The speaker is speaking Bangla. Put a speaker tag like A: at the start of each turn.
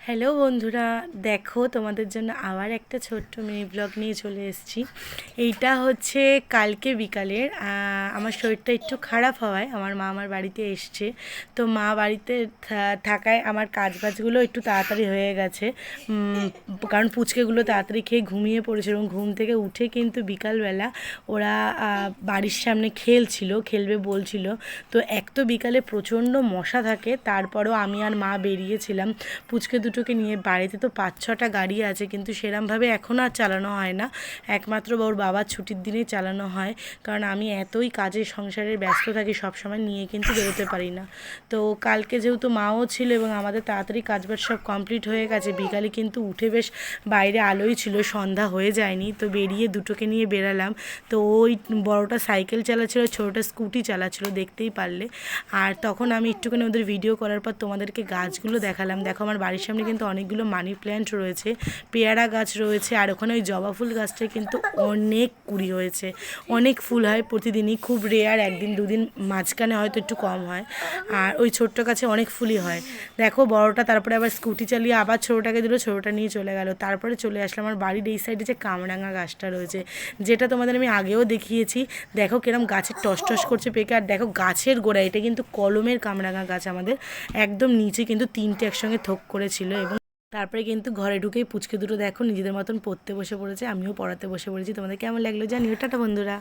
A: হ্যালো বন্ধুরা, দেখো তোমাদের জন্য আবার একটা ছোট্ট মিনি ব্লগ নিয়ে চলে এসেছি। এইটা হচ্ছে কালকে বিকালের আমার শরীরটা একটু খারাপ হওয়ায় আমার মা আমার বাড়িতে এসছে। তো মা বাড়িতে থাকায় আমার কাজবাজগুলো একটু তাড়াতাড়ি হয়ে গেছে। কারণ পুচকেগুলো তাড়াতাড়ি খেয়ে ঘুমিয়ে পড়েছে এবং ঘুম থেকে উঠে কিন্তু বিকালবেলা ওরা বাড়ির সামনে খেলবে বলছিল। তো এক তো বিকালে প্রচণ্ড মশা থাকে, তারপরেও আমি আর মা বেরিয়েছিলাম পুচকে দুটোকে নিয়ে। বাড়িতে তো 5-6টা গাড়ি আছে, কিন্তু সেরমভাবে এখন আর চালানো হয় না, একমাত্র ওর বাবার ছুটির দিনেই চালানো হয়। কারণ আমি এতই কাজের সংসারের ব্যস্ত থাকি, সবসময় নিয়ে কিন্তু বেরোতে পারি না। তো কালকে যেহেতু মাও ছিল এবং আমাদের তাড়াতাড়ি কাজবাজ সব কমপ্লিট হয়ে গেছে, বিকালে কিন্তু উঠে বেশ বাইরে আলোই ছিল, সন্ধ্যা হয়ে যায়নি। তো বেরিয়ে দুটোকে নিয়ে বেরালাম। তো ওই বড়টা সাইকেল চালাচ্ছিল, ছোটোটা স্কুটি চালাচ্ছিল, দেখতেই পারলে। আর তখন আমি একটুখানি ওদের ভিডিও করার পর তোমাদেরকে গাছগুলো দেখালাম। দেখো আমার বাড়ির সামনে কিন্তু অনেকগুলো মানি প্ল্যান্ট রয়েছে, পেয়ারা গাছ রয়েছে, আর ওখানে ওই জবা ফুল গাছটায় কিন্তু অনেক কুড়ি হয়েছে, অনেক ফুল হয় প্রতিদিনই, খুব রেয়ার, একদিন দুদিন মাঝখানে হয়তো একটু কম হয়। আর ওই ছোট্ট গাছে অনেক ফুলই হয়। দেখো বড়টা তারপরে আবার স্কুটি চালিয়ে আবার ছোটোটাকে দিল, ছোটোটা নিয়ে চলে গেল। তারপরে চলে আসলাম আমার বাড়ির এই সাইডে যে কামরাঙা গাছটা রয়েছে, যেটা তোমাদের আমি আগেও দেখিয়েছি। দেখো কিরম গাছের টস টস করছে পেকে। আর দেখো গাছের গোড়া, এটা কিন্তু কলমের কামরাঙা গাছ আমাদের, একদম নিচে কিন্তু তিনটে একসঙ্গে থোক করেছিল। এবং তারপরে কিন্তু ঘরে ঢুকেই পুচকে দুটো দেখো নিজেদের মতন পড়তে বসে পড়েছে, আমিও পড়াতে বসে পড়েছি। তোমাদের কেমন লাগলো জানিও। টাটা বন্ধুরা।